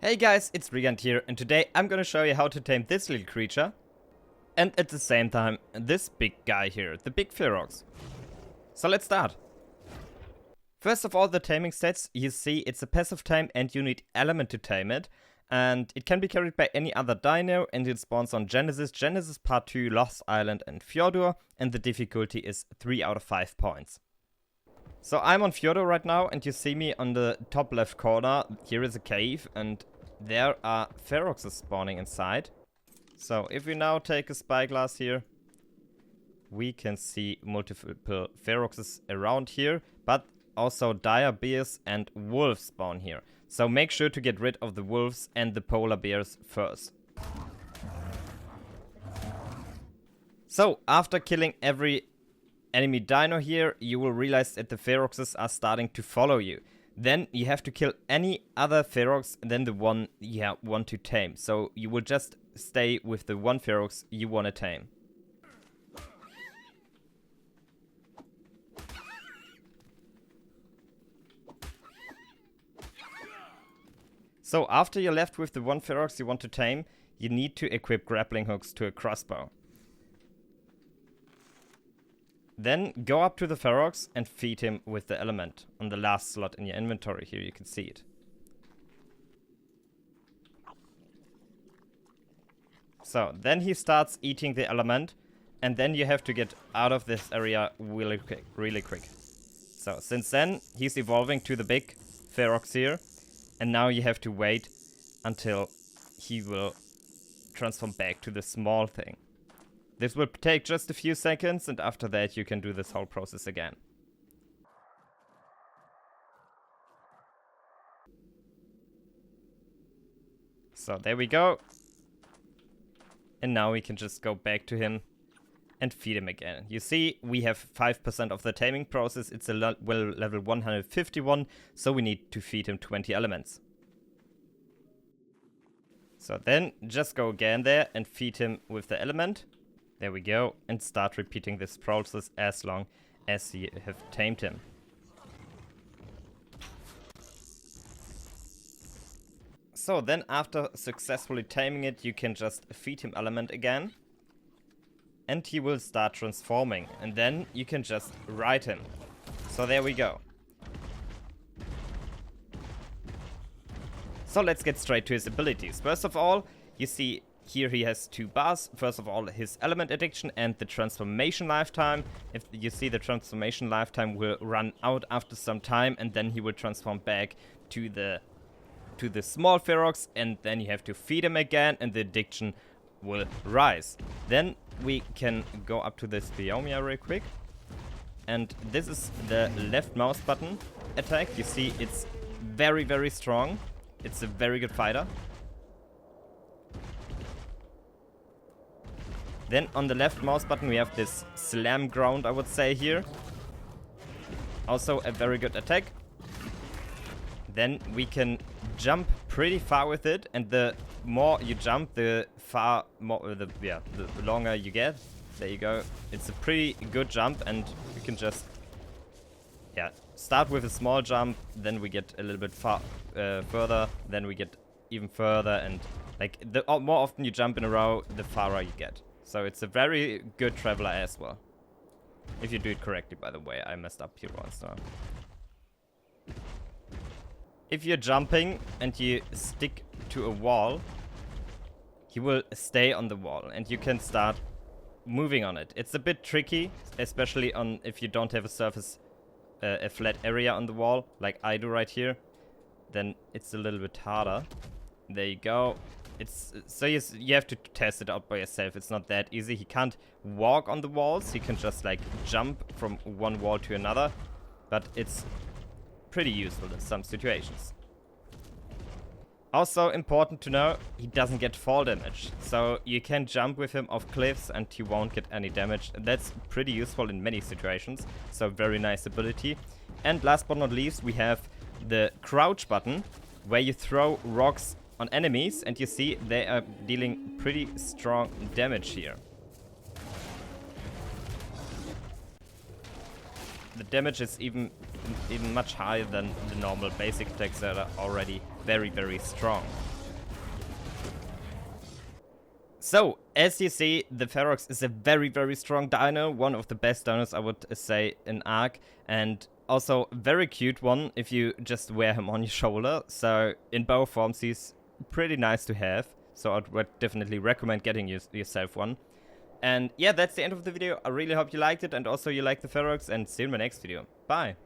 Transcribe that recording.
Hey guys, it's Regund here, and today I'm gonna show you how to tame this little creature, and at the same time this big guy here, the big Ferox. So let's start. First of all, the taming stats, you see it's a passive tame and you need element to tame it, and it can be carried by any other dino, and it spawns on Genesis Part 2, Lost Island and Fjordur, and the difficulty is 3 out of 5 points. So I'm on Fjordur right now, and you see me on the top left corner. Here is a cave, and there are Feroxes spawning inside. So if we now take a spyglass here, we can see multiple Feroxes around here, but also dire bears and wolves spawn here. So make sure to get rid of the wolves and the polar bears first. So after killing every enemy dino here, you will realize that the Feroxes are starting to follow you. Then you have to kill any other Ferox than the one you want to tame. So you will just stay with the one Ferox you want to tame. So after you're left with the one Ferox you want to tame, you need to equip grappling hooks to a crossbow. Then go up to the Ferox and feed him with the element on the last slot in your inventory. Here you can see it. So then he starts eating the element, and then you have to get out of this area really quick. So since then he's evolving to the big Ferox here, and now you have to wait until he will transform back to the small thing. This will take just a few seconds, and after that you can do this whole process again. So there we go. And now we can just go back to him and feed him again. You see, we have 5% of the taming process. It's a level 151, so we need to feed him 20 elements. So then just go again there and feed him with the element. There we go, and start repeating this process as long as you have tamed him. So then after successfully taming it, you can just feed him element again. And he will start transforming, and then you can just ride him. So there we go. So let's get straight to his abilities. First of all, you see here he has two bars. First of all, his element addiction and the transformation lifetime. If you see, the transformation lifetime will run out after some time, and then he will transform back to the small Ferox, and then you have to feed him again, and the addiction will rise. Then we can go up to this Biomia real quick, and this is the left mouse button attack. You see, it's very strong. It's a very good fighter. Then on the left mouse button we have this slam ground, I would say, here. Also a very good attack. Then we can jump pretty far with it, and the more you jump, the longer you get. There you go. It's a pretty good jump, and we can just start with a small jump, then we get a little bit further, then we get even further, and like the more often you jump in a row, the farther you get. So it's a very good traveler as well. If you do it correctly, by the way. I messed up here once now. If you're jumping and you stick to a wall, he will stay on the wall and you can start moving on it. It's a bit tricky, especially if you don't have a surface, a flat area on the wall, like I do right here. Then it's a little bit harder. There you go. So you have to test it out by yourself. It's not that easy. He can't walk on the walls. He can just like jump from one wall to another. But it's pretty useful in some situations. Also important to know, he doesn't get fall damage. So you can jump with him off cliffs and he won't get any damage. That's pretty useful in many situations. So very nice ability. And last but not least, we have the crouch button, where you throw rocks on enemies, and you see they are dealing pretty strong damage here. The damage is even much higher than the normal basic attacks that are already very strong. So, as you see, the Ferox is a very, very strong dino. One of the best dinos, I would say, in Ark. And also, very cute one if you just wear him on your shoulder. So, in both forms, he's pretty nice to have. So, I would definitely recommend getting yourself one. And yeah, that's the end of the video. I really hope you liked it and also you liked the Ferox. And see you in my next video. Bye!